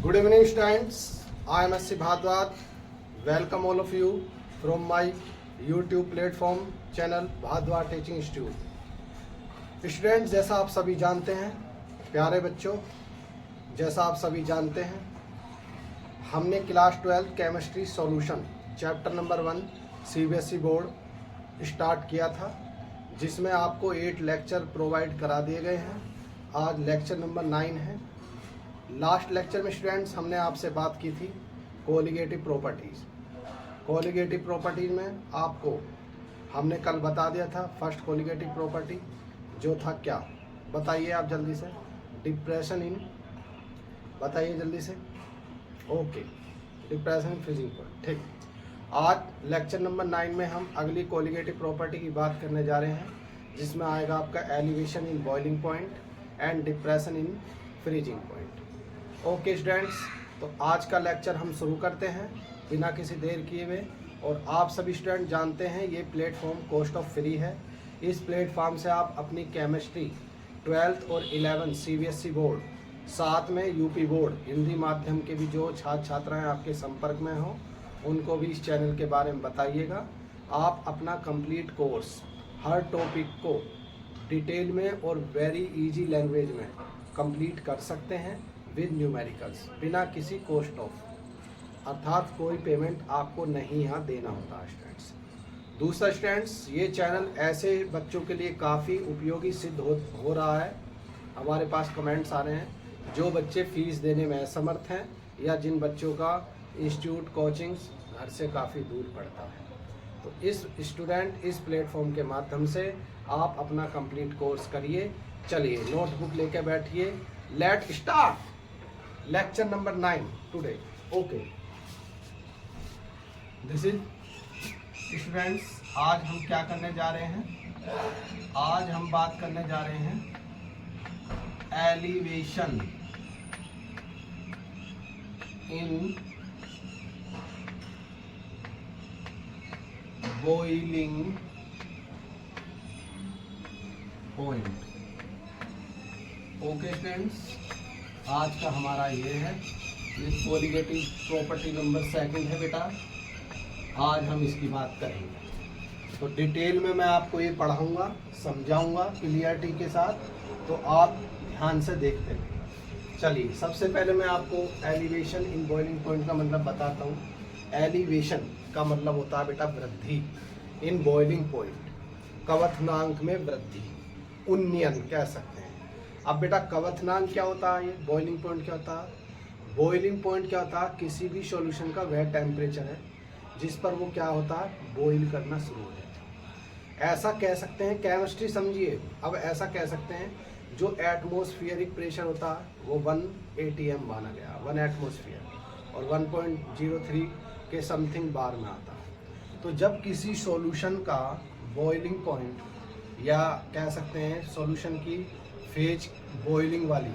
Good evening, students. I am S.C. Bhadwaj. Welcome all of you from my YouTube platform channel Bhadwaj Teaching Institute. Students, जैसा आप सभी जानते हैं, प्यारे बच्चों, जैसा आप सभी जानते हैं, हमने class 12 chemistry solution chapter number 1 CBSE board start किया था, जिसमें आपको 8 लेक्चर प्रोवाइड करा दिए गए हैं। आज लेक्चर नंबर 9 है। लास्ट लेक्चर में स्टूडेंट्स हमने आपसे बात की थी कोलिगेटिव प्रॉपर्टीज़। कोलिगेटिव प्रॉपर्टीज़ में आपको हमने कल बता दिया था फर्स्ट कोलिगेटिव प्रॉपर्टी जो था क्या, बताइए आप जल्दी से। डिप्रेशन इन, बताइए जल्दी से। Okay, depression in freezing point. ठीक, आज लेक्चर नंबर 9 में हम अगली कोलिगेटिव प्रॉपर्टी की बात करने जा रहे हैं, जिसमें आएगा आपका elevation in boiling point and depression in freezing point. Okay students, तो आज का लेक्चर हम शुरू करते हैं बिना किसी देर किए हुए। और आप सभी स्टूडेंट जानते हैं ये प्लेटफॉर्म कॉस्ट ऑफ फ्री है। इस प्लेटफॉर्म से आप अपनी केमिस्ट्री 12th और 11th सीबीएसई बोर्ड, साथ में यूपी बोर्ड हिंदी माध्यम के भी जो छात्र छात्राएँ आपके संपर्क में हों, उनको भी इस चैनल के बारे में बताइएगा। आप अपना कंप्लीट कोर्स हर टॉपिक को डिटेल में और वेरी इजी लैंग्वेज में कंप्लीट कर सकते हैं विद न्यूमेरिकल्स, बिना किसी कॉस्ट ऑफ, अर्थात कोई पेमेंट आपको नहीं यहाँ देना होता स्टूडेंट्स। दूसरा स्टूडेंट्स, ये चैनल ऐसे बच्चों के लिए काफ़ी उपयोगी सिद्ध हो रहा है। हमारे पास कमेंट्स आ रहे हैं जो बच्चे फ़ीस देने में असमर्थ हैं या जिन बच्चों का इंस्टीट्यूट कोचिंग्स घर से काफ़ी दूर पड़ता है। तो इस स्टूडेंट इस प्लेटफॉर्म के माध्यम से आप अपना कंप्लीट कोर्स करिए। चलिए नोटबुक लेके बैठिए, let start lecture number 9 today. Okay, this is students, आज हम क्या करने जा रहे हैं? आज हम बात करने जा रहे हैं elevation in boiling point. Okay students, आज का हमारा ये है, ये कोलिगेटिव प्रॉपर्टी नंबर 2 है बेटा। आज हम इसकी बात करेंगे, तो डिटेल में मैं आपको ये पढ़ाऊंगा, समझाऊंगा क्लियरिटी के साथ, तो आप ध्यान से देखते रहें। चलिए, सबसे पहले मैं आपको एलिवेशन इन बॉइलिंग पॉइंट का मतलब बताता हूँ। एलिवेशन का मतलब होता है बेटा वृद्धि, इन बॉइलिंग पॉइंट क्वथनांक में वृद्धि, उन्नयन कह सकते हैं। अब बेटा क्वथनांक क्या होता है, ये बॉइलिंग पॉइंट क्या होता है? बॉइलिंग पॉइंट क्या होता है? किसी भी सॉल्यूशन का वह टेम्परेचर है जिस पर वो क्या होता है, बॉइल करना शुरू हो जाता है। ऐसा कह सकते हैं, केमिस्ट्री समझिए। अब ऐसा कह सकते हैं जो एटमॉस्फेरिक प्रेशर होता है वो 1 atm माना गया, 1 एटमॉस्फेयर, और 1.03 के समथिंग बार में आता है। तो जब किसी सॉल्यूशन का बॉइलिंग पॉइंट, या कह सकते हैं सॉल्यूशन की फेज बॉइलिंग वाली,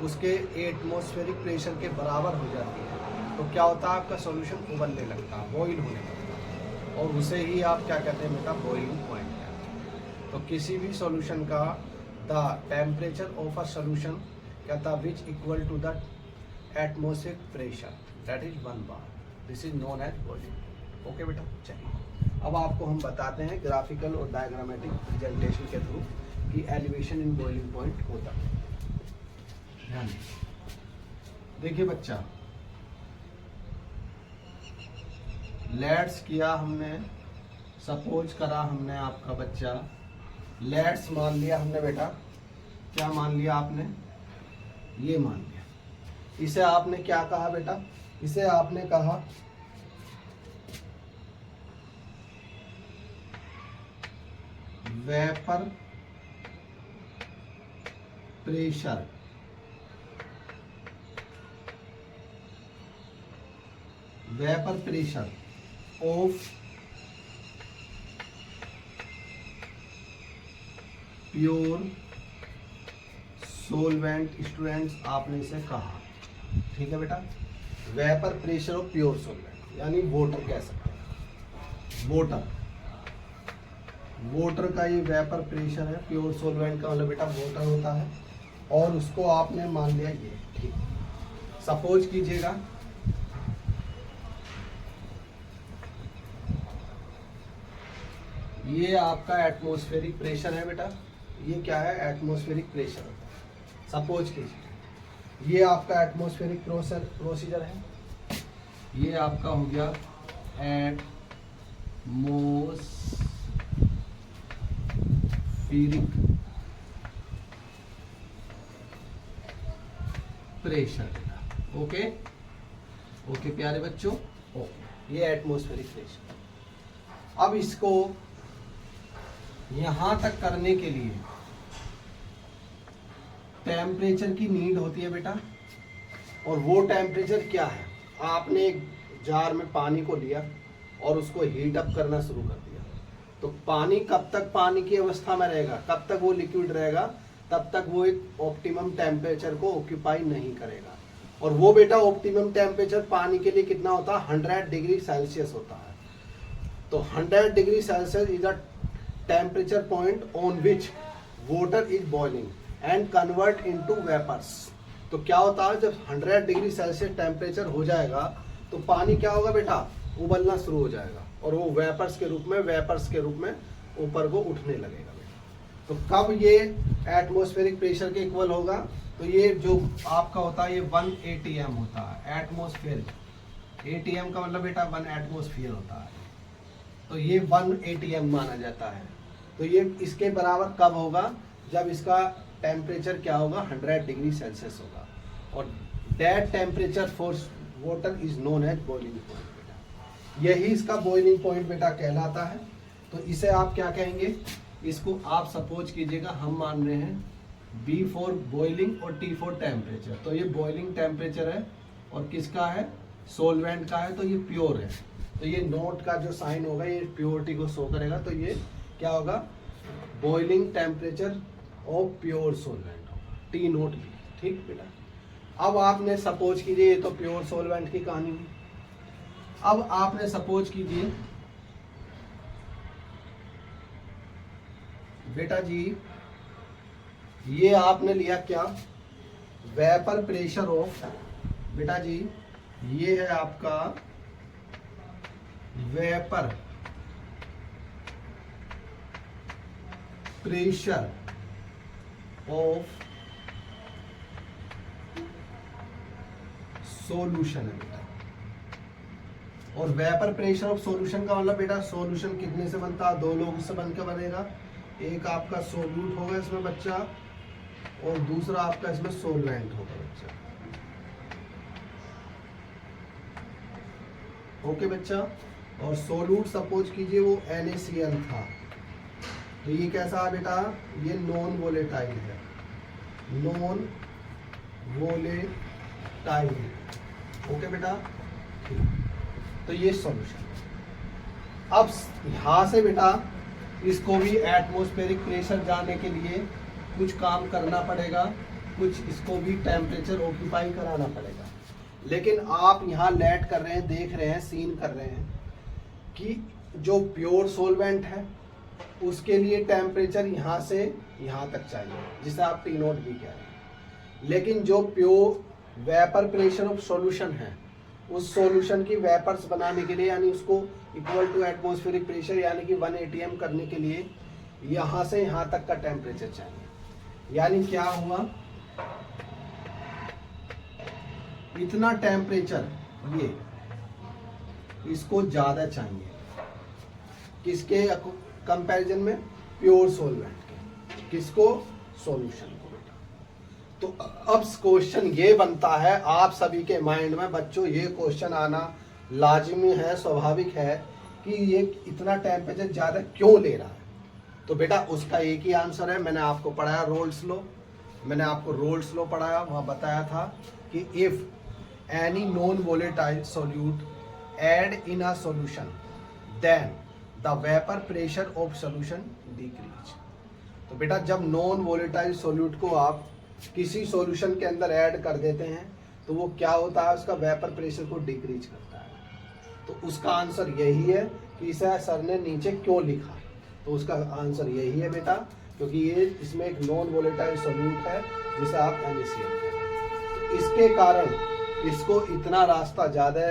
उसके एटमॉस्फेरिक प्रेशर के बराबर हो जाती है, तो क्या होता है, आपका सॉल्यूशन उबलने लगता है, बॉइल होने लगता है, और उसे ही आप क्या कहते हैं बेटा, बॉइलिंग पॉइंट कहते हैं। तो किसी भी सॉल्यूशन का the temperature of a solution कहता है which equal to the atmospheric pressure, that is 1 bar, this is known as boiling. Okay बेटा, चलिए अब आपको हम बताते हैं ग्राफिकल और डायग्रामेटिक प्रेजेंटेशन के थ्रू कि एलिवेशन इन बॉइलिंग पॉइंट होता है। ध्यान देखिए बच्चा, लेट्स किया हमने, सपोज करा हमने, आपका बच्चा लेट्स मान लिया हमने बेटा, क्या मान लिया आपने, ये मान लिया। इसे आपने क्या कहा बेटा, इसे आपने कहा vapour pressure. Vapour pressure of pure solvent. Students, आपने इसे कहा, ठीक है बेटा, vapour pressure of pure solvent, यानी वाटर कह सकते हैं। वाटर का ये वेपर प्रेशर है, प्योर सोलवेंट का मतलब बेटा वाटर होता है, और उसको आपने मान लिया ये, ठीक। सपोज कीजिएगा ये आपका एटमॉस्फेरिक प्रेशर है बेटा, ये क्या है, एटमॉस्फेरिक प्रेशर। सपोज कीजिए ये आपका एटमॉस्फेरिक प्रोसीजर है, ये आपका हो गया एटमॉस्फेरिक प्रेशर। ओके ओके प्यारे बच्चों, ओके ये एटमॉस्फेरिक प्रेशर। अब इसको यहां तक करने के लिए टेम्परेचर की नीड होती है बेटा, और वो टेम्परेचर क्या है, आपने एक जार में पानी को लिया और उसको हीट अप करना शुरू कर दिया, तो पानी कब तक पानी की अवस्था में रहेगा, कब तक वो लिक्विड रहेगा, तब तक वो एक ऑप्टिमम टेम्परेचर को ऑक्यूपाई नहीं करेगा। और वो बेटा ऑप्टिमम टेम्परेचर पानी के लिए कितना होता है, 100 डिग्री सेल्सियस होता है। तो 100 degree Celsius is a temperature point on which water is boiling and convert into vapours. तो क्या होता है, जब 100 डिग्री सेल्सियस टेम्परेचर हो जाएगा तो पानी क्या होगा बेटा, उबलना शुरू हो जाएगा और वो वेपर्स के रूप में ऊपर को उठने लगेगा बेटा। तो कब ये एटमॉस्फेरिक प्रेशर के इक्वल होगा, तो ये जो आपका होता है ये 1 ATM होता है, एटमॉस्फेयर। ATM का मतलब बेटा 1 एटमॉस्फेयर होता है, तो ये 1 ATM माना जाता है। तो ये इसके बराबर कब होगा, जब इसका टेम्परेचर क्या होगा, 100 डिग्री सेल्सियस होगा। और that temperature for water is known as boiling point बेटा, यही इसका बॉइलिंग पॉइंट बेटा कहलाता है। तो इसे आप क्या कहेंगे, इसको आप सपोज कीजिएगा हम मान रहे हैं B फॉर बॉइलिंग और T फॉर टेम्परेचर। तो ये बॉइलिंग टेम्परेचर है और किसका है, सोलवेंट का है, तो ये प्योर है। तो ये नोट का जो साइन होगा ये प्योरिटी को शो करेगा, तो ये क्या होगा, boiling temperature of pure solvent होगा, T नोट भी। ठीक बेटा, अब आपने सपोज कीजिए, ये तो प्योर सोलवेंट की कहानी हुई। अब आपने सपोज कीजिए बेटा जी, ये आपने लिया क्या, वेपर प्रेशर ऑफ, बेटा जी ये है आपका वेपर प्रेशर ऑफ सॉल्यूशन है बेटा। और वेपर प्रेशर ऑफ सॉल्यूशन का मतलब बेटा, सॉल्यूशन कितने से बनता है, 2 लोगों से बनकर बनेगा। एक आपका सोल्यूट होगा इसमें बच्चा, और दूसरा आपका इसमें सोलवेंट होगा बच्चा। ओके बच्चा, और सोल्यूट सपोज कीजिए वो NaCl था, तो ये कैसा है बेटा, ये नॉन वोलेटाइल है, नॉन वोलेटाइल। ओके बेटा, तो ये सॉल्यूशन। अब यहां से बेटा इसको भी एटमॉस्फेरिक प्रेशर जाने के लिए कुछ काम करना पड़ेगा, कुछ इसको भी टेम्परेचर ऑक्यूपाई कराना पड़ेगा। लेकिन आप यहाँ लेट कर रहे हैं, देख रहे हैं, सीन कर रहे हैं कि जो प्योर सोलवेंट है उसके लिए टेम्परेचर यहाँ से यहाँ तक चाहिए, जिसे आप T नोट भी कह रहे हैं। लेकिन जो pure vapour pressure of solution है, उस सॉल्यूशन की वेपर्स बनाने के लिए, यानी उसको इक्वल टू एटमॉस्फेरिक प्रेशर यानी कि 1 ATM करने के लिए यहाँ से यहाँ तक का टेम्परेचर चाहिए। यानी क्या हुआ, इतना टेम्परेचर ये इसको ज़्यादा चाहिए, किसके कंपैरिजन में, प्योर सोलवेंट के। किसको, सॉल्यूशन को बेटा। तो अब क्वेश्चन ये बनता है आप सभी के माइंड में बच्चों, ये क्वेश्चन आना लाजिमी है, स्वाभाविक है कि ये इतना टेम्परेचर ज़्यादा क्यों ले रहा है। तो बेटा उसका एक ही आंसर है, मैंने आपको पढ़ाया रोल्स लॉ, मैंने आपको रोल्स लॉ पढ़ाया, वहाँ बताया था कि if any non volatile solute add in a solution then the vapour pressure of solution decrease. तो बेटा जब नॉन वोलेटाइल सोल्यूट को आप किसी सॉल्यूशन के अंदर ऐड कर देते हैं तो वो क्या होता है, उसका वेपर प्रेशर को डिक्रीज करता है। तो उसका आंसर यही है कि इसे सर ने नीचे क्यों लिखा, तो उसका आंसर यही है बेटा, क्योंकि ये इसमें एक नॉन वोलेटाइल सोल्यूट है जिसे आप NaCl कहते हैं। तो इसके कारण इसको इतना रास्ता ज़्यादा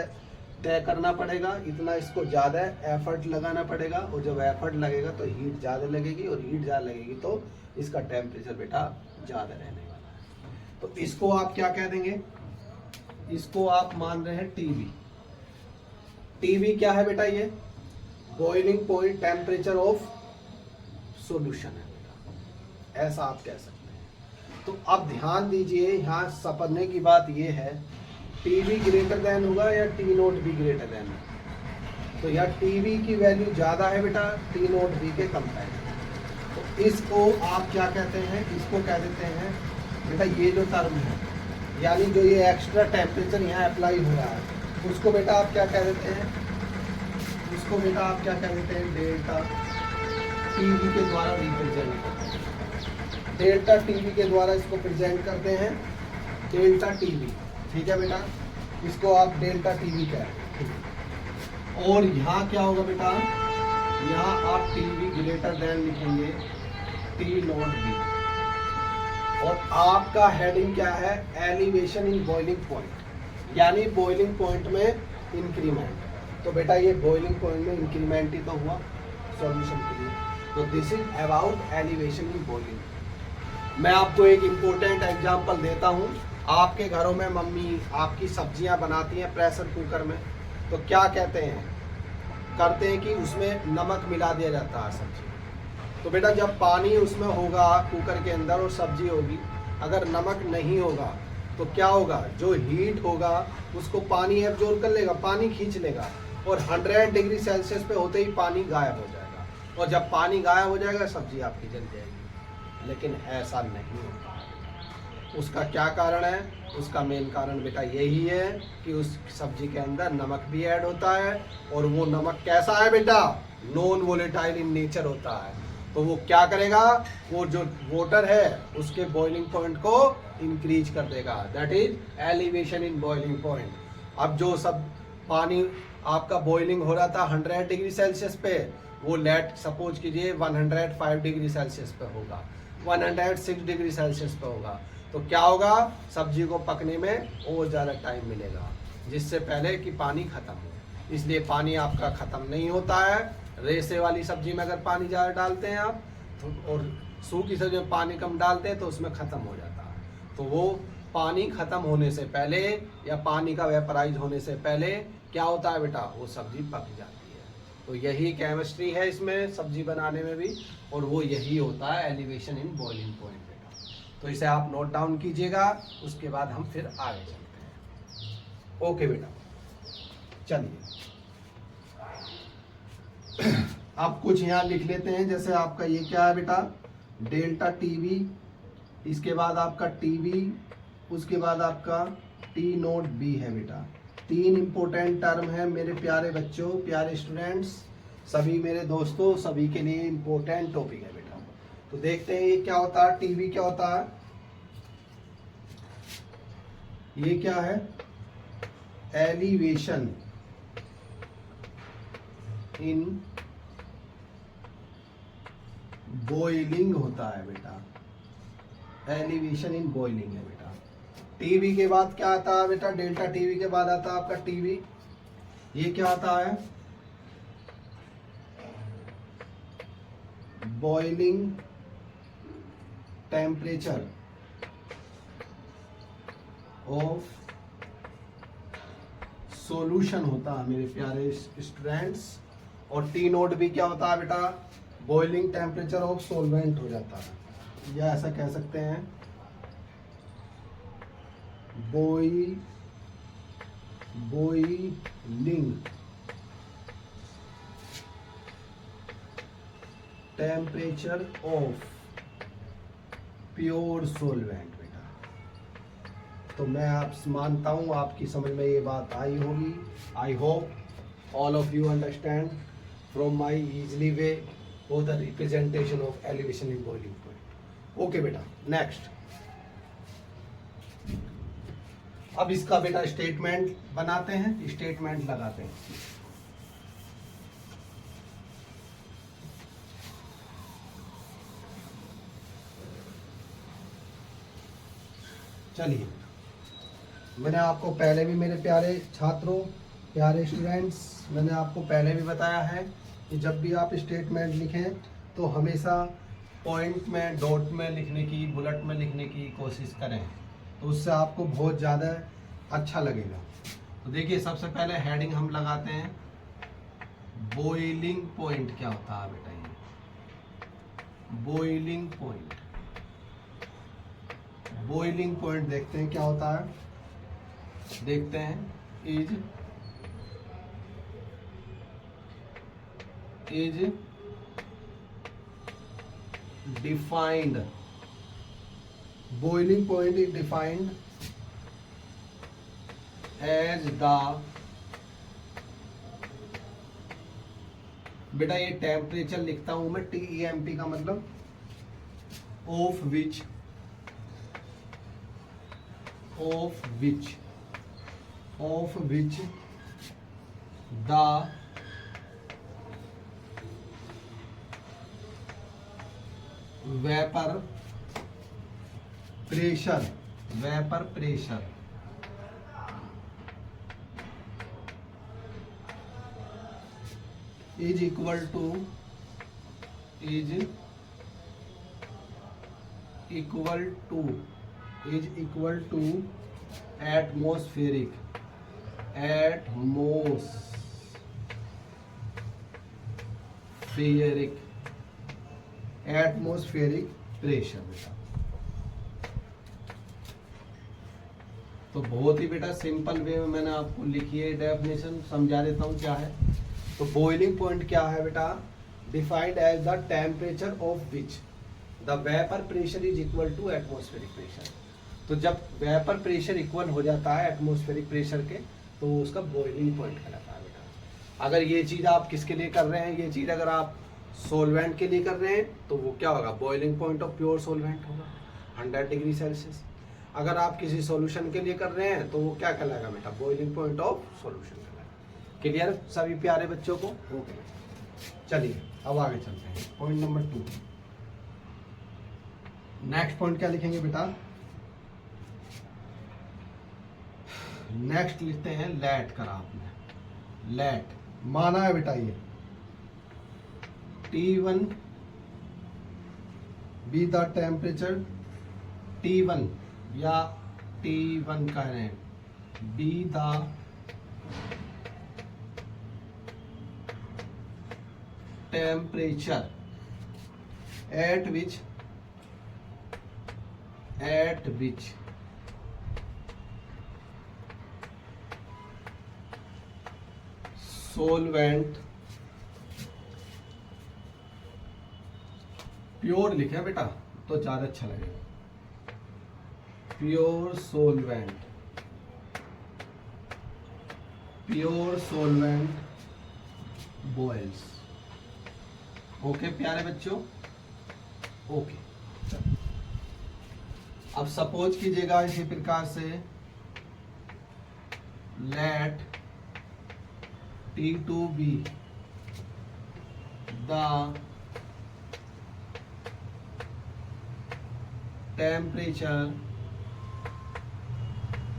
तय करना पड़ेगा, इतना इसको ज़्यादा एफर्ट लगाना पड़ेगा, और जब एफर्ट लगेगा तो हीट ज़्यादा लगेगी, और हीट ज़्यादा लगेगी तो इसका टेम्परेचर बेटा ज़्यादा रहने वाला है। तो इसको आप क्या कह देंगे, इसको आप मान रहे हैं टीवी। टीवी क्या है बेटा, ये boiling point temperature of solution है बेटा, ऐसा आप कह सकते हैं। तो अब ध्यान दीजिए, यहाँ समझने की बात ये है, टीवी ग्रेटर देन होगा या T note be greater than, तो यहाँ टीवी की वैल्यू ज़्यादा है बेटा टी नोट बी के कंपेयर। तो इसको आप क्या कहते हैं, इसको कह देते हैं बेटा, ये जो टर्म है यानी जो ये एक्स्ट्रा टेम्परेचर यहाँ अप्लाई हो रहा है उसको बेटा आप क्या कह देते हैं, इसको बेटा आप क्या कह देते हैं, डेल्टा टीवी के द्वारा रिप्रेजेंट करते हैं। डेल्टा टीवी के द्वारा इसको प्रेजेंट करते हैं, डेल्टा टीवी, ठीक है बेटा, इसको आप डेल्टा टीवी कह रहे हैं। और यहाँ क्या होगा बेटा, यहाँ आप टीवी ग्रेटर देन लिखेंगे टी नॉट बी, और आपका हेडिंग क्या है, एलिवेशन इन बॉइलिंग पॉइंट, यानी बॉइलिंग पॉइंट में इंक्रीमेंट। तो बेटा ये बॉइलिंग पॉइंट में इंक्रीमेंट ही तो हुआ सॉल्यूशन के लिए, तो this is about elevation in boiling. मैं आपको एक इम्पोर्टेंट एग्जांपल देता हूँ। आपके घरों में मम्मी आपकी सब्जियां बनाती हैं प्रेशर कुकर में, तो क्या कहते हैं, करते हैं कि उसमें नमक मिला दिया जाता है सब्जी। तो बेटा जब पानी उसमें होगा कुकर के अंदर और सब्जी होगी, अगर नमक नहीं होगा तो क्या होगा, जो हीट होगा उसको पानी एब्जॉर्ब कर लेगा, पानी खींच लेगा, और 100 डिग्री सेल्सियस पे होते ही पानी गायब हो जाएगा, और जब पानी गायब हो जाएगा सब्जी आपकी जल जाएगी। लेकिन ऐसा नहीं होता है। उसका क्या कारण है, उसका मेन कारण बेटा यही है कि उस सब्जी के अंदर नमक भी ऐड होता है, और वो नमक कैसा है बेटा, नॉन वोलेटाइल इन नेचर होता है। तो वो क्या करेगा, वो जो वाटर है उसके बॉइलिंग पॉइंट को इंक्रीज कर देगा, that is elevation in boiling point. अब जो सब पानी आपका बॉइलिंग हो रहा था 100 डिग्री सेल्सियस पे, वो लेट सपोज कीजिए 105 डिग्री सेल्सियस पे होगा, 106 डिग्री सेल्सियस पे होगा, तो क्या होगा, सब्जी को पकने में और ज़्यादा टाइम मिलेगा, जिससे पहले कि पानी ख़त्म हो। इसलिए पानी आपका ख़त्म नहीं होता है। रेसे वाली सब्जी में अगर पानी ज़्यादा डालते हैं आप तो, और सूखी सब्जी में पानी कम डालते हैं तो उसमें ख़त्म हो जाता है। तो वो पानी ख़त्म होने से पहले या पानी का वेपराइज होने से पहले क्या होता है बेटा, वो सब्जी पक जाती है। तो यही केमिस्ट्री है इसमें सब्जी बनाने में भी, और वो यही होता है एलिवेशन इन बॉइलिंग पॉइंट बेटा। तो इसे आप नोट डाउन कीजिएगा, उसके बाद हम फिर आगे चलते हैं। ओके बेटा, चलिए अब कुछ यहाँ लिख लेते हैं। जैसे आपका ये क्या है बेटा, डेल्टा टीवी, इसके बाद आपका टीवी, उसके बाद आपका टी नोट बी है बेटा। 3 इंपॉर्टेंट टर्म है मेरे प्यारे बच्चों, प्यारे स्टूडेंट्स, सभी मेरे दोस्तों, सभी के लिए इंपॉर्टेंट टॉपिक है बेटा। तो देखते हैं ये क्या होता है, टीवी क्या होता है, ये क्या है, एलिवेशन इन बॉइलिंग होता है बेटा, एलिवेशन इन बॉइलिंग है बेटा। टीवी के बाद क्या आता है बेटा, डेल्टा टीवी के बाद आता है आपका टीवी, ये क्या आता है, बॉइलिंग टेम्परेचर ऑफ सॉल्यूशन होता है मेरे प्यारे स्टूडेंट्स। और टी नोट भी क्या होता है बेटा, बॉइलिंग टेम्परेचर ऑफ सॉल्वेंट हो जाता है, या ऐसा कह सकते हैं boiling temperature of pure solvent बेटा। तो मैं आप मानता हूँ आपकी समझ में ये बात आई होगी। आई hope all of you understand from my easily way for the representation of elevation in boiling point। Okay बेटा, नेक्स्ट। अब इसका बेटा स्टेटमेंट बनाते हैं, स्टेटमेंट लगाते हैं। चलिए, मैंने आपको पहले भी, मेरे प्यारे छात्रों, प्यारे स्टूडेंट्स, मैंने आपको पहले भी बताया है कि जब भी आप स्टेटमेंट लिखें तो हमेशा पॉइंट में, डॉट में लिखने की, बुलेट में लिखने की कोशिश करें, तो उससे आपको बहुत ज़्यादा अच्छा लगेगा। तो देखिए, सबसे पहले हेडिंग हम लगाते हैं, बॉइलिंग पॉइंट क्या होता है बेटा? ये बॉइलिंग पॉइंट, बॉइलिंग पॉइंट देखते हैं क्या होता है। देखते हैं, is defined, boiling point is defined as the, बेटा ये टेम्परेचर लिखता हूं मैं, TEMP का मतलब of which the vapour pressure is equal to atmospheric pressure. बेटा तो बहुत ही बेटा सिंपल वे में मैंने आपको लिखी है डेफिनेशन, समझा देता हूँ क्या है। तो बॉइलिंग पॉइंट क्या है बेटा? Defined as the temperature of which the vapour pressure is equal to atmospheric pressure. तो जब वेपर प्रेशर इक्वल हो जाता है एटमॉस्फेरिक प्रेशर के, तो उसका बॉइलिंग पॉइंट कहलाता है बेटा। अगर ये चीज़ आप किसके लिए कर रहे हैं, ये चीज़ अगर आप सोलवेंट के लिए कर रहे हैं, तो वो क्या होगा? Boiling point of pure solvent होगा 100 डिग्री सेल्सियस। अगर आप किसी सॉल्यूशन के लिए कर रहे हैं, तो वो क्या कहलाएगा बेटा? बॉइलिंग पॉइंट ऑफ सॉल्यूशन कहलाएगा। क्लियर सभी प्यारे बच्चों को? ओके, चलिए अब आगे चलते हैं। पॉइंट नंबर 2, नेक्स्ट पॉइंट क्या लिखेंगे बेटा? नेक्स्ट लिखते हैं लेट करा आपने, लेट माना है बेटा ये T1 be the temperature, T1 या T1 कह रहे हैं, B the temperature at which solvent, pure लिखे बेटा तो ज्यादा अच्छा लगेगा, प्योर सोलवेंट बॉयल्स। ओके प्यारे बच्चों, ओके। अब सपोज कीजिएगा इसी प्रकार से, let T2 be the temperature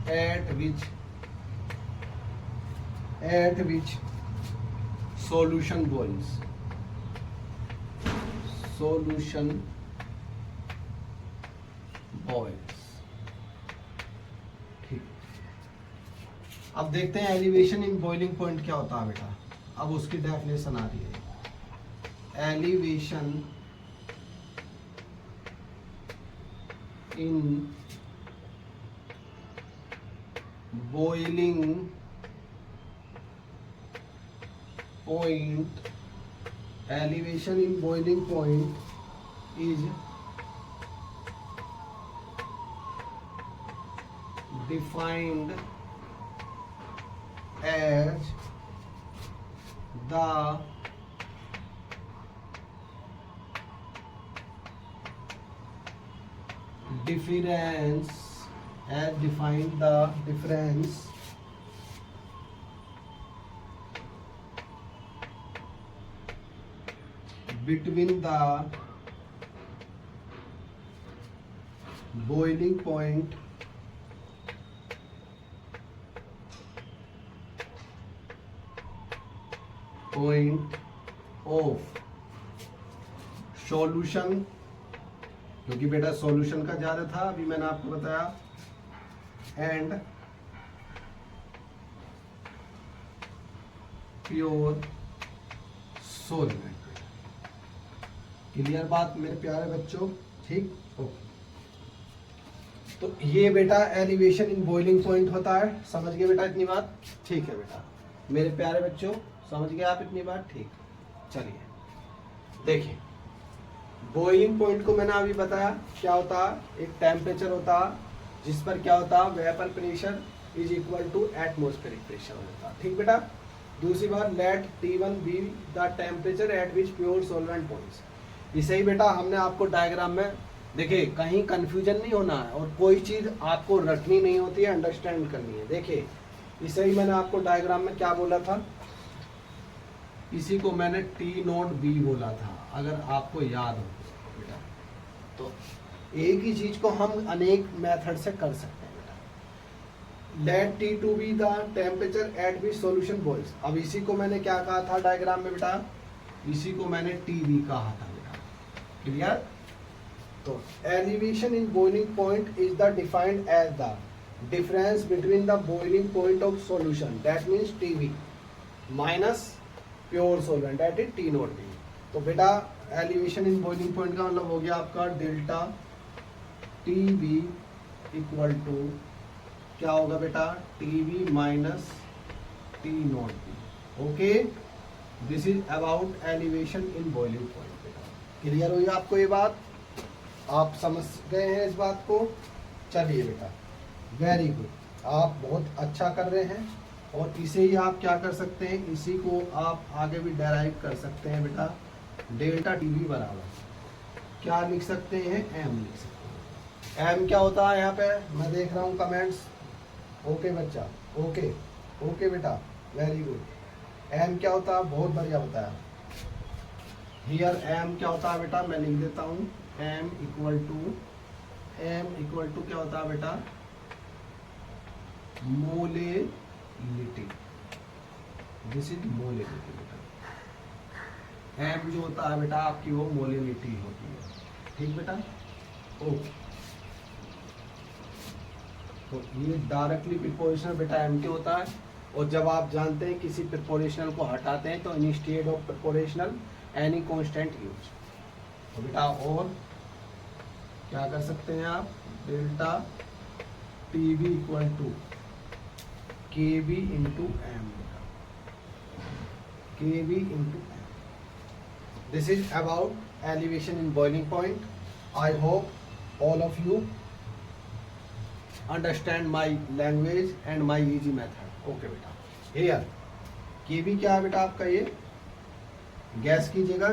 at which solution boils, ठीक। अब देखते हैं एलिवेशन इन बॉइलिंग पॉइंट क्या होता है बेटा। अब उसकी डेफिनेशन आ रही है, elevation in boiling point, elevation in boiling point is defined as the difference, as defined the difference between the boiling point point of solution, क्योंकि बेटा सॉल्यूशन का ज्यादा था, अभी मैंने आपको बताया, एंड प्योर सॉल्वेंट। क्लियर बात मेरे प्यारे बच्चों? ठीक, ओके। तो ये बेटा एलिवेशन इन बॉइलिंग पॉइंट होता है। समझ गए बेटा इतनी बात? ठीक है बेटा मेरे प्यारे बच्चों, समझ गए आप इतनी बात? ठीक, चलिए देखिए, बॉइलिंग पॉइंट को मैंने अभी बताया क्या होता है। एक टेम्परेचर होता है जिस पर क्या होता है, vapour pressure is equal to atmospheric pressure होता है। ठीक बेटा। दूसरी बात, let T1 be the temperature at which pure solvent points. इसे ही बेटा हमने आपको डायग्राम में, देखिए कहीं कंफ्यूजन नहीं होना है और कोई चीज़ आपको रटनी नहीं होती है, अंडरस्टैंड करनी है। देखिए इसे ही मैंने आपको डायग्राम में क्या बोला था, इसी को मैंने T0B बोला था, अगर आपको याद हो बेटा। तो एक ही चीज को हम अनेक मेथड से कर सकते हैं बेटा। Let T2 be the temperature at which solution boils. अब इसी को मैंने क्या कहा था डायग्राम में बेटा, इसी को मैंने TB कहा था बेटा। क्लियर? तो elevation in boiling point is the defined as the difference between the boiling point of solution, that means TB minus pure solvent, that is T0B। तो बेटा एलिवेशन इन बॉइलिंग पॉइंट का मतलब हो गया आपका डेल्टा TB इक्वल टू क्या होगा बेटा, TB minus T0B। Okay, this is about elevation in boiling point बेटा। क्लियर हुई आपको ये बात? आप समझ गए हैं इस बात को? चलिए बेटा, वेरी गुड, आप बहुत अच्छा कर रहे हैं। और इसे ही आप क्या कर सकते हैं, इसी को आप आगे भी डेराइव कर सकते हैं बेटा। डेल्टा TB बराबर क्या लिख सकते हैं, M लिख सकते हैं। M क्या होता है यहाँ पे, मैं देख रहा हूँ कमेंट्स। ओके बच्चा, ओके ओके बेटा, वेरी गुड। M क्या होता है, बहुत बढ़िया बताया। हियर M क्या होता है बेटा, मैं लिख देता हूँ। M इक्वल टू क्या होता है बेटा, मोलेलिटी। दिस इज मोलेलिटी बेटा। M जो होता है बेटा आपकी वो मोलेलिटी होती है। ठीक बेटा, ओके। तो ये डायरेक्टली प्रोपोर्शनल बेटा M के होता है। और जब आप जानते हैं किसी प्रोपोर्शनल को हटाते हैं तो instead of proportional any constant use. तो बेटा और क्या कर सकते हैं आप, delta TB equal to KB into M, KB into M। This is about elevation in boiling point. I hope all of you understand my language and my easy method. Okay बेटा, here KB क्या है बेटा आपका, ये gas कीजिएगा।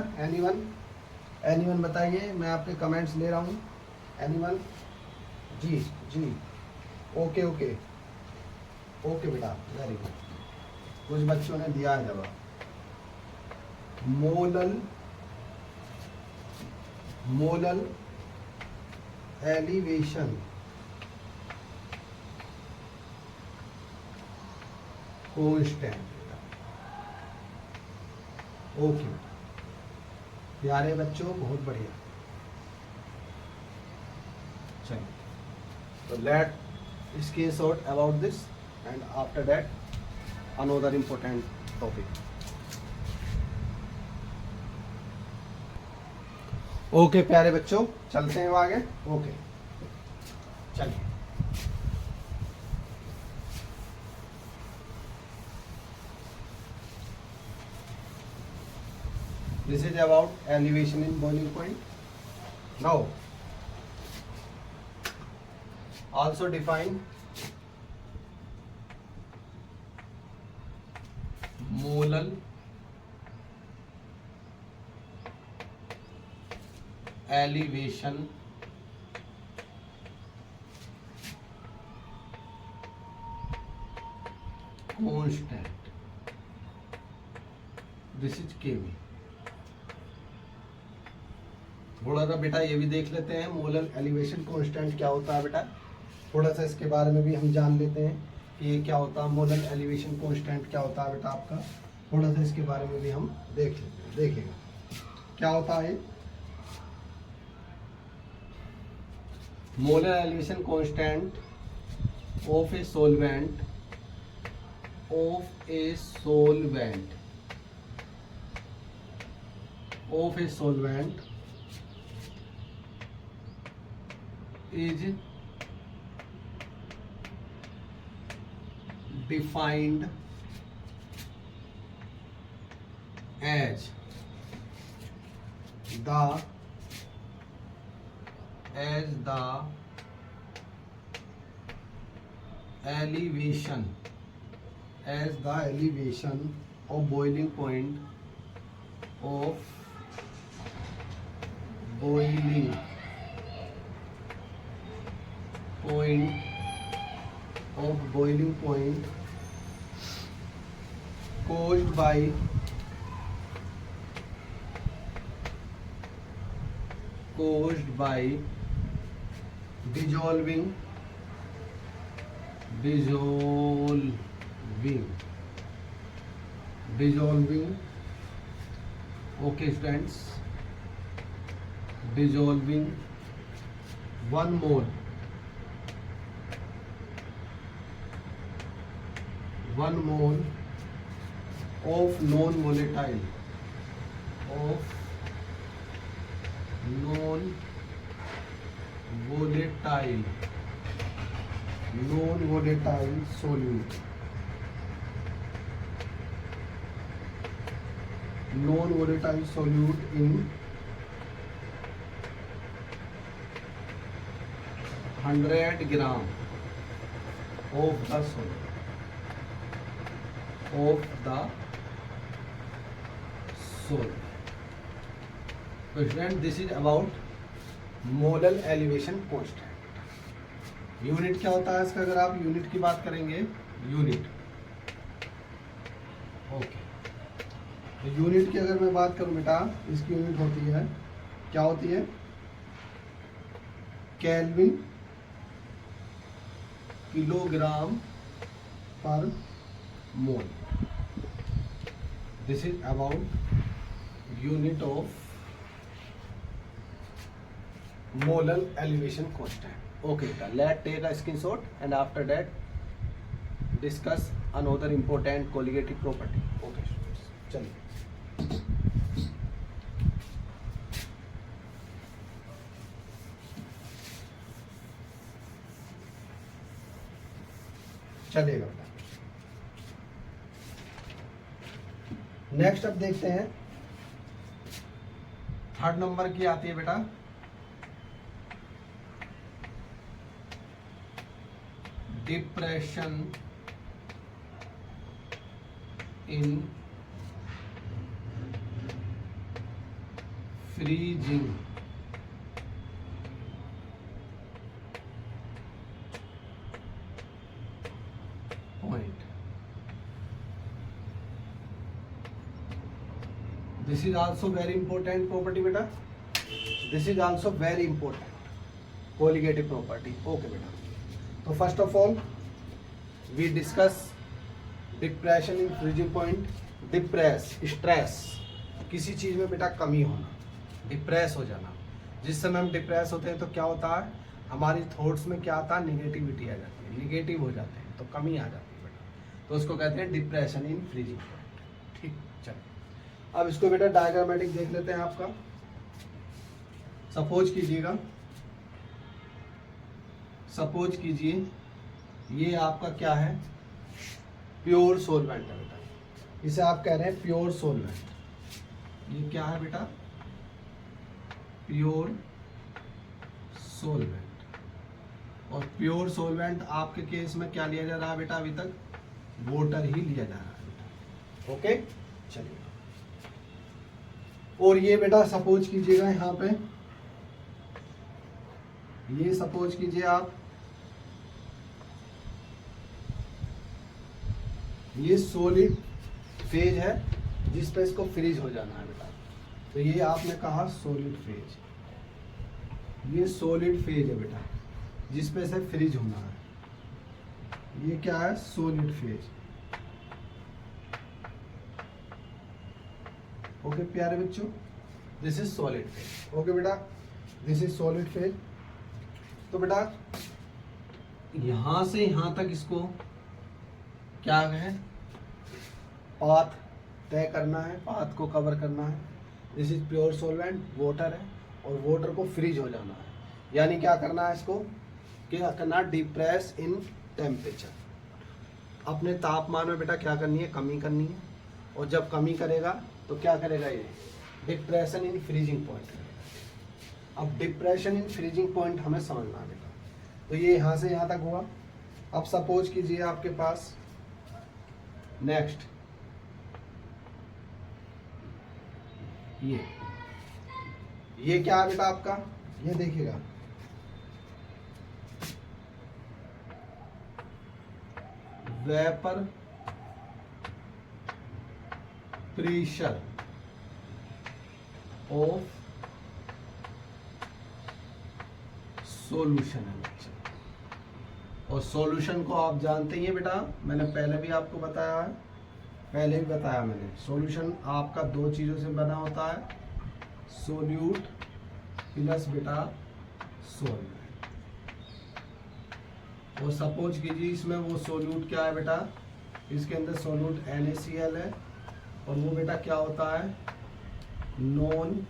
Anyone बताइए, मैं आपके कमेंट्स ले रहा हूँ। एनीवन? जी जी, ओके ओके ओके बेटा, वेरी गुड। कुछ बच्चों ने दिया है जवाब। Molal elevation constant. ओके प्यारे बच्चों, बहुत बढ़िया। चलिए, तो let screen shot about this and after that another important topic. Okay प्यारे बच्चों, चलते हैं आगे। ओके चलिए, this is about elevation in boiling point. Now also define molal elevation constant. This is Kb. थोड़ा सा बेटा ये भी देख लेते हैं, मोलर एलिवेशन कांस्टेंट क्या होता है बेटा। थोड़ा सा इसके बारे में भी हम जान लेते हैं कि ये क्या होता है, मोलर एलिवेशन कांस्टेंट क्या होता है बेटा आपका। थोड़ा सा इसके बारे में भी हम देखेंगे क्या होता है। Molar elevation constant of a solvent is defined as the elevation of boiling point of boiling point caused by dissolving okay students, dissolving 1 mole of non-volatile solute in 100 gram of the soil. So student, this is about molar elevation constant. Unit क्या होता है इसका, अगर आप unit की बात करेंगे, unit okay, तो यूनिट की अगर मैं बात करूं बेटा, इसकी यूनिट होती है, क्या होती है, केल्विन किलोग्राम पर mole. This is about unit of molar elevation constant. Okay, let's take a screenshot and after that discuss another important colligative property. Okay, चलिए चलेगा बेटा। नेक्स्ट अब देखते हैं, 3rd नंबर की आती है बेटा depression in freezing point. This is also very important property बेटा, this is also very important colligative property. Okay बेटा, तो first of all we discuss depression in freezing point. Stress, किसी चीज में बेटा कमी होना, डिप्रेस हो जाना। जिस समय हम डिप्रेस होते हैं तो क्या होता है, हमारी थॉट्स में क्या आता है, निगेटिविटी आ जाती है, निगेटिव हो जाते हैं, तो कमी आ जाती है बेटा, तो उसको कहते हैं डिप्रेशन इन फ्रीजिंग पॉइंट। ठीक, चलो अब इसको बेटा डायग्रामेटिक देख लेते हैं आपका। सपोज कीजिए ये आपका क्या है, प्योर सोलवेंट है बेटा, इसे आप कह रहे हैं प्योर सोलवेंट। ये क्या है बेटा, प्योर सोलवेंट। और प्योर सोलवेंट आपके केस में क्या लिया जा रहा है बेटा, अभी तक वाटर ही लिया जा रहा है बेटा। ओके, चलिए, और ये बेटा सपोज कीजिएगा यहाँ पे, ये सपोज कीजिए आप, ये सॉलिड फेज है जिस पे इसको फ्रीज हो जाना है बेटा, तो ये आपने कहा सॉलिड फेज, ये सॉलिड फेज है बेटा जिस पे से फ्रीज होना है। ये क्या है, सॉलिड फेज। ओके प्यारे बच्चों, this is solid phase. Okay बेटा, दिस इज सॉलिड फेज। तो बेटा यहां से यहां तक इसको क्या है, पाथ तय करना है, पाथ को कवर करना है। This is pure solvent, water है, और वाटर को फ्रीज हो जाना है। यानी क्या करना है इसको, क्या करना, डिप्रेस इन टेम्परेचर। अपने तापमान में बेटा क्या करनी है, कमी करनी है। और जब कमी करेगा तो क्या करेगा, ये डिप्रेशन इन फ्रीजिंग पॉइंट करेगा। अब डिप्रेशन इन फ्रीजिंग पॉइंट हमें समझना है बेटा। तो ये यहाँ से यहाँ तक हुआ। अब सपोज कीजिए आपके पास नेक्स्ट ये क्या है बेटा आपका, ये देखिएगा, वेपर प्रेशर ऑफ सॉल्यूशन है बच्चा। और सॉल्यूशन को आप जानते ही हैं बेटा, मैंने पहले भी आपको बताया है, पहले भी बताया मैंने, सॉल्यूशन आपका दो चीजों से बना होता है, सोल्यूट प्लस बेटा सॉल्वेंट। और सपोज कीजिए इसमें वो सोल्यूट क्या है बेटा, इसके अंदर सोल्यूट NaCl है, और वो बेटा क्या होता है, नॉन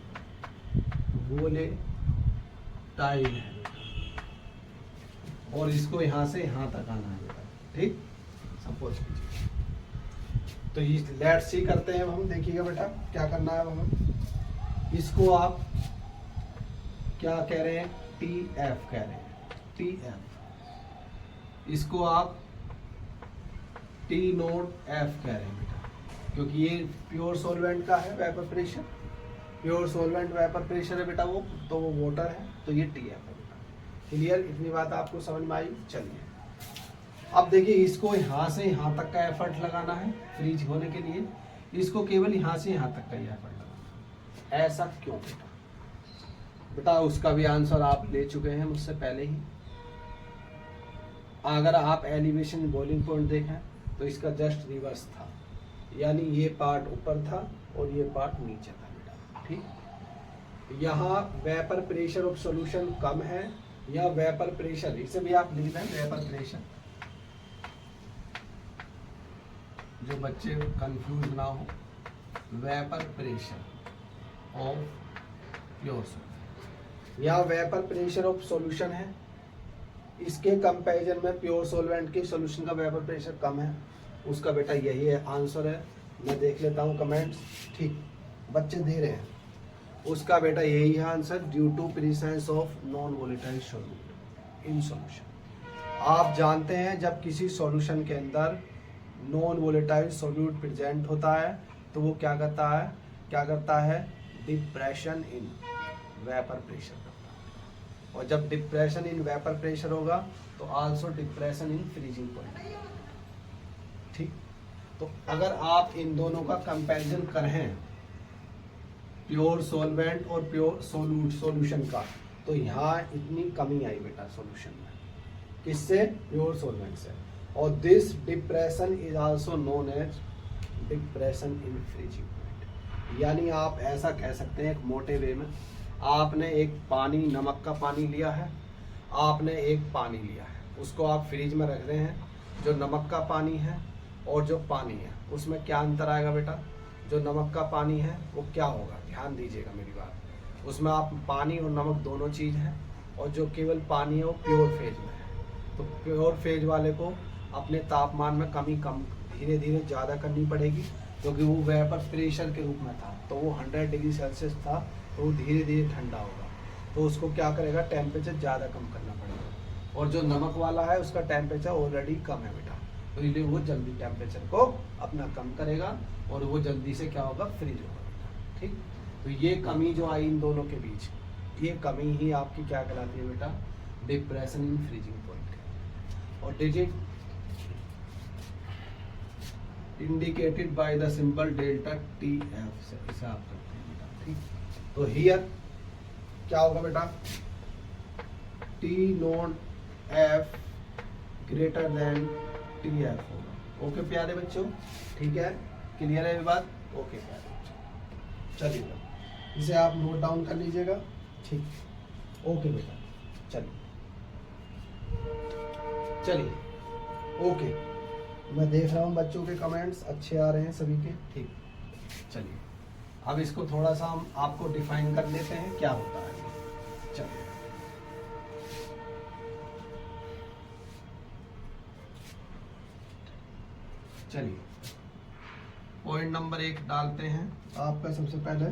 वोलेटाइल है। और इसको यहां से यहां तक आना है बेटा, ठीक, सपोज कीजिए। तो ये लेट्स सी करते हैं हम, देखिएगा बेटा क्या करना है हमें। इसको आप क्या कह रहे हैं, TF कह रहे हैं, TF। इसको आप T0F कह रहे हैं बेटा, क्योंकि ये प्योर सॉल्वेंट का है vapour pressure, pure solvent vapour pressure है बेटा वो, तो वो वाटर है, तो ये TF है बेटा। क्लियर, इतनी बात आपको समझ में आई। चलिए अब देखिए, इसको यहाँ से यहाँ तक का एफर्ट लगाना है फ्रीज होने के लिए, इसको केवल यहाँ से यहाँ तक का ही एफर्ट लगाना है। ऐसा क्यों बेटा? बेटा उसका भी आंसर आप ले चुके हैं मुझसे पहले ही। अगर आप एलिवेशन बॉइलिंग पॉइंट देखें तो इसका जस्ट रिवर्स था, यानी ये पार्ट ऊपर था और ये पार्ट नीचे था बेटा, ठीक। यहाँ वेपर प्रेशर ऑफ सॉल्यूशन कम है, या वेपर प्रेशर, इसे भी आप लिख दें वेपर प्रेशर, जो बच्चे कंफ्यूज ना हो, vapour pressure of pure solvent, या वेपर प्रेशर ऑफ सॉल्यूशन है, इसके कंपैरिजन में प्योर सॉल्वेंट के सॉल्यूशन का वेपर प्रेशर कम है, उसका बेटा यही है आंसर है। मैं देख लेता हूँ कमेंट्स, ठीक बच्चे दे रहे हैं, उसका बेटा यही है answer, due to presence of non volatile solute in solution. आप जानते हैं जब किसी सॉल्यूशन के अंदर नॉन वोलेटाइल सॉल्यूट प्रेजेंट होता है तो वो क्या करता है, डिप्रेशन इन वेपर प्रेशर करता है। और जब डिप्रेशन इन वेपर प्रेशर होगा तो also depression in freezing point, ठीक। तो अगर आप इन दोनों का कंपैरिजन करें, प्योर सॉल्वेंट और प्योर सॉल्यूशन का, तो यहाँ इतनी कमी आई बेटा सॉल्यूशन में, किससे, प्योर सॉल्वेंट से। और this depression is also known as depression in freezing point. यानी आप ऐसा कह सकते हैं एक मोटे वे में, आपने एक पानी, नमक का पानी लिया है, आपने एक पानी लिया है, उसको आप फ्रिज में रख रहे हैं। जो नमक का पानी है और जो पानी है उसमें क्या अंतर आएगा बेटा, जो नमक का पानी है वो क्या होगा, ध्यान दीजिएगा मेरी बात, उसमें आप पानी और नमक दोनों चीज़ हैं, और जो केवल पानी है वो प्योर फेज में है। तो प्योर फेज वाले को अपने तापमान में कमी कम धीरे धीरे ज़्यादा करनी पड़ेगी, क्योंकि वो वेपर प्रेशर के रूप में था, तो वो 100 डिग्री सेल्सियस था, तो वो धीरे धीरे ठंडा होगा, तो उसको क्या करेगा, टेम्परेचर ज़्यादा कम करना पड़ेगा। और जो नमक वाला है उसका टेम्परेचर ऑलरेडी कम है बेटा, तो इसलिए वो जल्दी टेम्परेचर को अपना कम करेगा और वो जल्दी से क्या होगा, फ्रीज होगा बेटा, ठीक। तो ये कमी जो आई इन दोनों के बीच, ये कमी ही आपकी क्या कहलाती है बेटा, डिप्रेशन इन फ्रीजिंग पॉइंट। और digit indicated by the symbol delta TF से इसे आप करते हैं बेटा, ठीक। तो हियर क्या होगा बेटा, T0F ग्रेटर देन TF होगा। ओके प्यारे बच्चों, ठीक है, क्लियर है ये बात, ओके प्यारे बच्चों। चलिए बेटा, इसे आप नोट डाउन कर लीजिएगा। ठीक, ओके बेटा, चलिए चलिए, ओके। मैं देख रहा हूँ बच्चों के कमेंट्स अच्छे आ रहे हैं सभी के। ठीक, चलिए अब इसको थोड़ा सा हम आपको डिफाइन कर लेते हैं क्या होता है। चलिए चलिए पॉइंट नंबर 1 डालते हैं आपका सबसे पहले।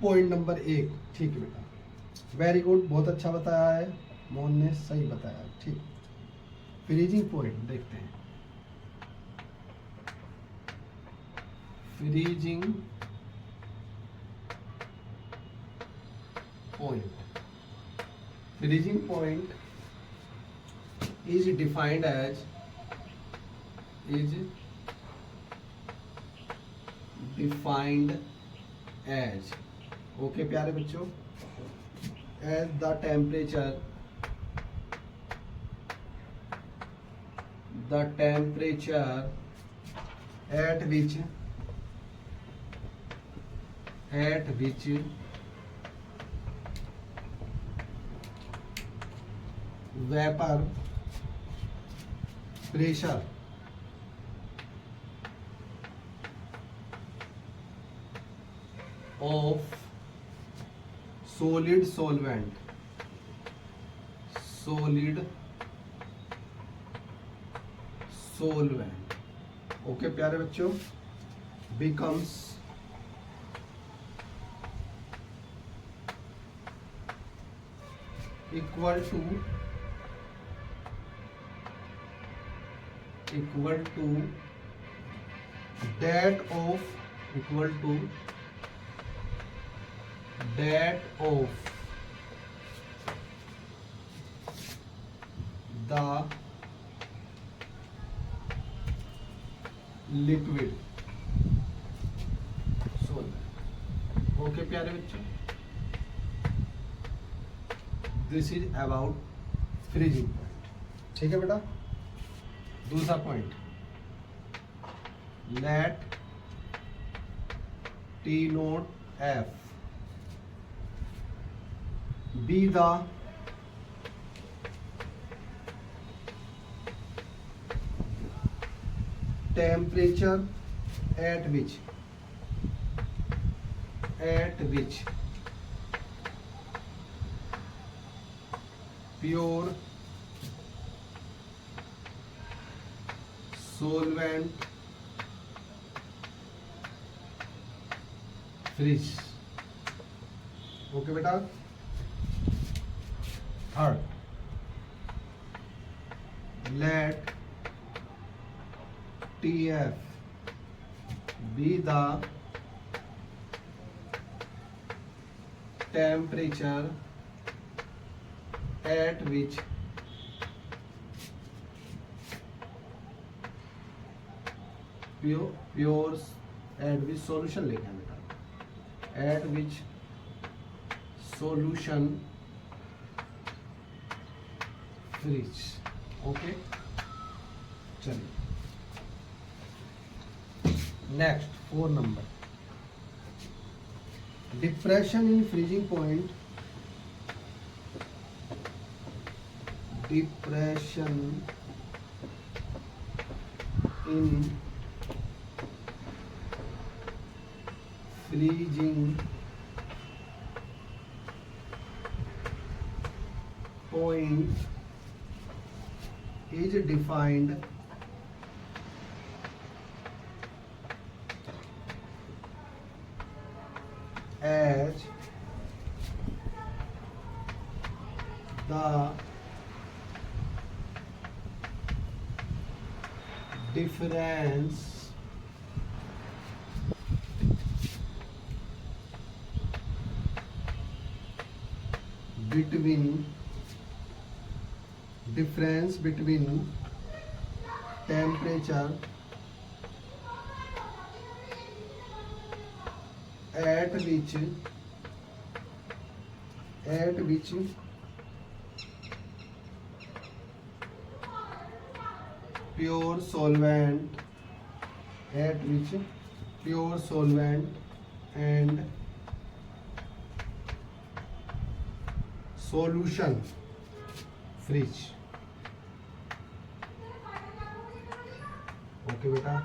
पॉइंट नंबर 1, ठीक है बेटा, वेरी गुड, बहुत अच्छा बताया है मोहन ने, सही बताया। ठीक, फ्रीजिंग पॉइंट देखते हैं। Freezing point, freezing point is defined as okay प्यारे बच्चों, as the temperature at which vapor pressure of solid solvent okay प्यारे बच्चों, becomes equal to that of the liquid solvent। Okay प्यारे बच्चों, this is about freezing point. ठीक है बेटा, दूसरा point, let T nought F be the temperature at which pure solvent freeze। Okay बेटा, third, let TF be the temperature at which pure at which solution लिखा है बेटा, at which solution freeze। Okay, चलिए next 4 number, depression in freezing point, depression in freezing point is defined as the difference between temperature at which pure solvent and solution freeze. Okay बेटा,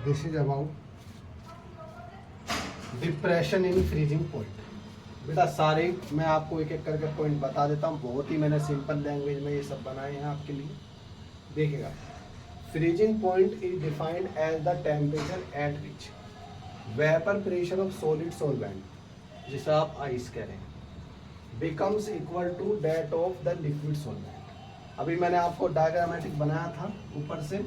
this is about depression in freezing point. बेटा सारे मैं आपको एक एक करके point बता देता हूँ, बहुत ही मैंने सिंपल लैंग्वेज में ये सब बनाए हैं आपके लिए। देखिएगा, freezing point is defined as the temperature at which vapour pressure of solid solvent, जिसे आप आइस कह रहे हैं, becomes equal to that of the liquid solvent. अभी मैंने आपको डायग्रामेटिक बनाया था, ऊपर से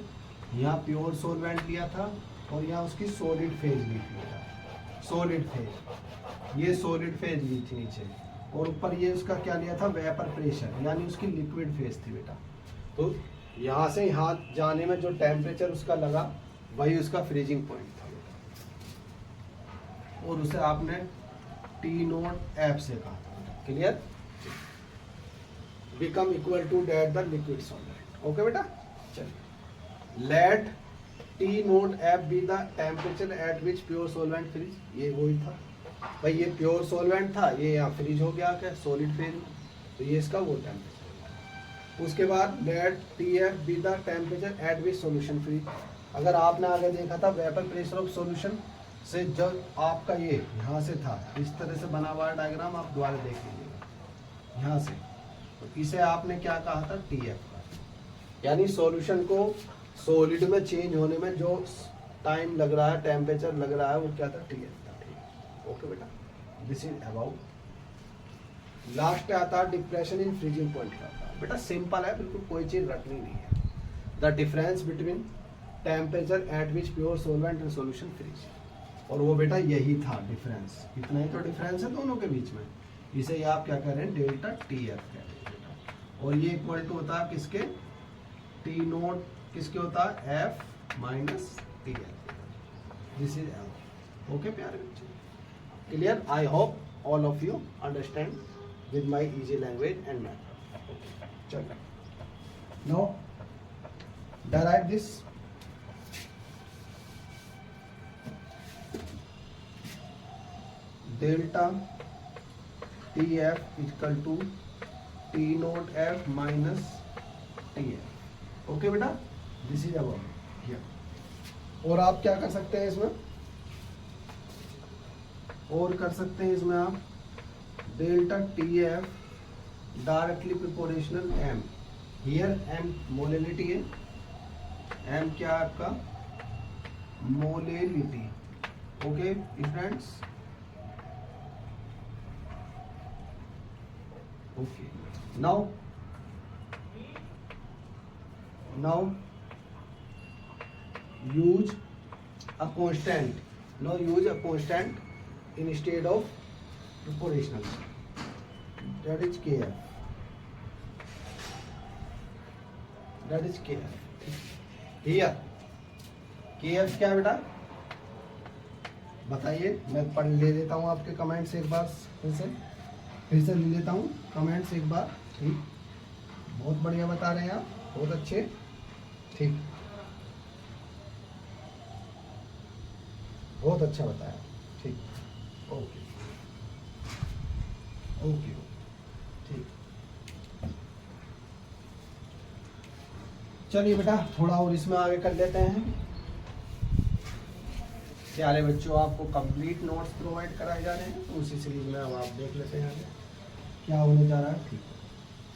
यहाँ प्योर सॉल्वेंट लिया था और यहाँ उसकी सॉलिड फेज ली थी बेटा, सॉलिड फेज, ये सॉलिड फेज ली थी नीचे, और ऊपर ये उसका क्या लिया था, वेपर प्रेशर, यानी उसकी लिक्विड फेज थी बेटा। तो यहाँ से यहाँ जाने में जो टेम्परेचर उसका लगा वही उसका फ्रीजिंग पॉइंट था बेटा, और उसे आपने टी नोट एफ से कहा था। Clear? Become equal to that the liquid solvent. Okay बेटा, चलिए, let T note F be the temperature at which pure solvent freeze. ये वही था भाई, ये प्योर सॉल्वेंट था, ये यहाँ फ्रीज हो गया क्या, सॉलिड फेज में, तो ये इसका वो टेम्परेचर। उसके बाद let T F be the temperature at which solution freeze. अगर आपने आगे देखा था वेपर प्रेशर ऑफ सॉल्यूशन से, जब आपका ये यहाँ से था, इस तरह से बना हुआ डायग्राम आप दोबारा देख लीजिएगा यहाँ से, तो इसे आपने क्या कहा था, टी एफ का, यानी सॉल्यूशन को सॉलिड में चेंज होने में जो टाइम लग रहा है, टेम्परेचर लग रहा है, वो क्या था, टी एफ था। ठीक, ओके बेटा, दिस इज अबाउट। लास्ट आता है डिप्रेशन इन फ्रीजिंग पॉइंट का। बेटा सिंपल है, बिल्कुल कोई चीज रटनी नहीं है। The difference between temperature at which pure solvent and solution freeze, और वो बेटा यही था डिफरेंस, इतना ही तो डिफरेंस है दोनों के बीच में। इसे ये आप क्या कह रहे हैं, डेल्टा टी एफ कह रहे हैं बेटा, और ये इक्वल टू होता है किसके, टी नोट किसके होता है, F minus T F. This is L. Okay प्यारे बच्चे, clear? I hope all of you understand with my easy language and method. Okay, चलो now derive this। Delta T F equal to T note F minus T F. Okay बेटा, this is about here. और आप क्या कर सकते हैं इसमें, और कर सकते हैं इसमें आप delta T F directly proportional M. Here M molality है, एम क्या है आपका, molality. Okay students, okay now use a constant, now use a constant instead of proportional, that is kf, that is kf। here kf क्या बेटा बताइए, मैं पढ़ ले लेता हूँ आपके कमेंट्स एक बार फिर से ले लेता हूँ कमेंट्स एक बार। ठीक, बहुत बढ़िया बता रहे हैं आप, बहुत अच्छे। ठीक, बहुत अच्छा बताया। ठीक, ओके ओके, ठीक। चलिए बेटा थोड़ा और इसमें आगे कर लेते हैं। प्यारे बच्चों, आपको कंप्लीट नोट्स प्रोवाइड कराए जा रहे हैं, तो उसी सीरीज में अब आप देख लेते हैं आगे क्या होने जा रहा है। ठीक,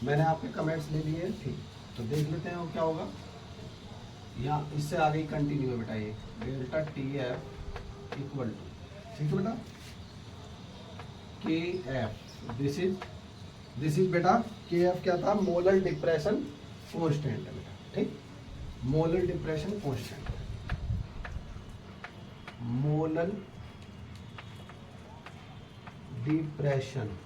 मैंने आपके कमेंट्स ले लिए। ठीक, तो देख लेते हैं वो क्या होगा। यहाँ इससे आगे ही कंटिन्यू है बेटा, ये delta T F equal to, ठीक है बेटा, के एफ। दिस इज बेटा, के एफ क्या था, मोलर डिप्रेशन कॉन्स्टेंट है बेटा। ठीक, molar depression constant, molar depression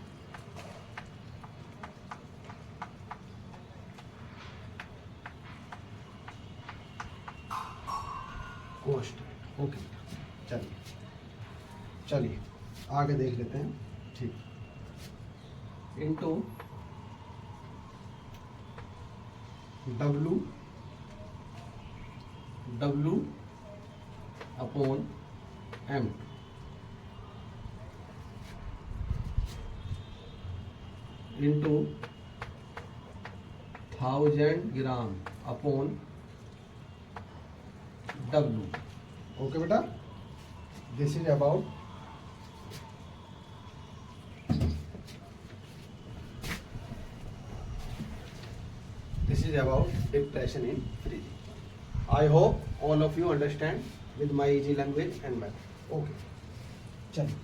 constant. Okay, चलिए आगे देख लेते हैं। ठीक, into W upon M. Into 1000 gram upon W. Okay बेटा, this is about depression in freezing. I hope all of you understand with my easy language and method. Okay, चलिए.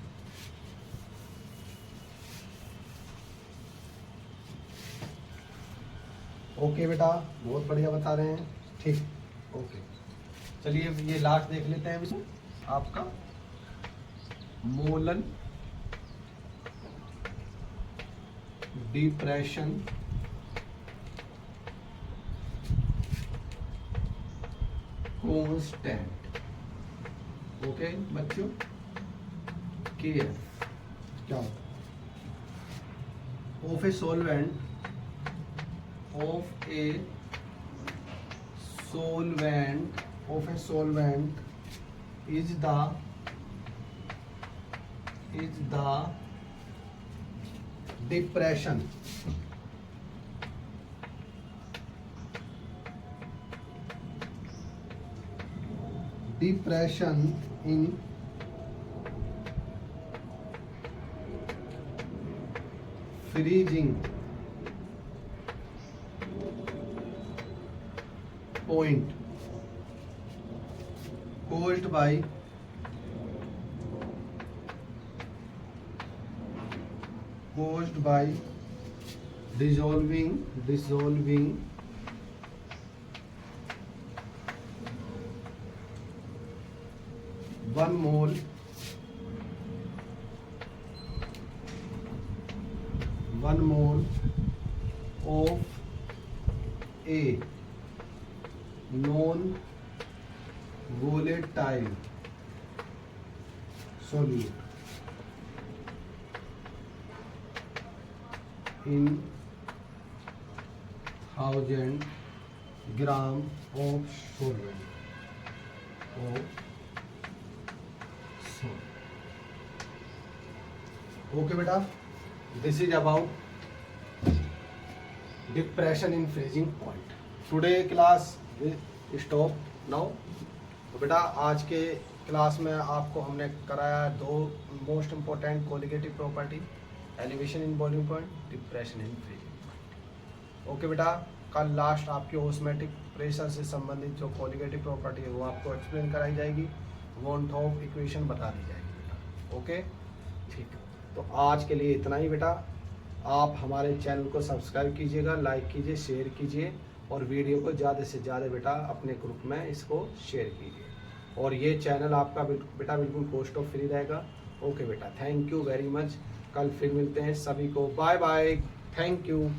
Okay बेटा, बहुत बढ़िया बता रहे हैं. ठीक, ओके. चलिए ये लास्ट देख लेते हैं विषय आपका मोलन डिप्रेशन कांस्टेंट. ओके बच्चों, KF क्या होता है? Of a solvent is the depression in freezing point caused by dissolving 1 mole of a non-volatile solute in 1000 gram of solvent. Okay बेटा, this is about depression in freezing point. Today class will stop now. तो बेटा आज के class में आपको हमने कराया 2 most important colligative property, elevation in boiling point, depression in freezing point. Okay बेटा, कल लास्ट आपके ऑस्मेटिक प्रेशर से संबंधित जो कोलिगेटिव प्रॉपर्टी है वो आपको एक्सप्लेन कराई जाएगी, वॉन थॉप इक्वेशन बता दी जाएगी बेटा. ओके ठीक, तो आज के लिए इतना ही बेटा. आप हमारे चैनल को सब्सक्राइब कीजिएगा, लाइक कीजिए, शेयर कीजिए और वीडियो को ज़्यादा से ज़्यादा बेटा अपने ग्रुप में इसको शेयर कीजिए. और ये चैनल आपका बेटा बिल्कुल कॉस्ट ऑफ फ्री रहेगा. ओके बेटा, थैंक यू वेरी मच. कल फिर मिलते हैं. सभी को बाय बाय. Thank you.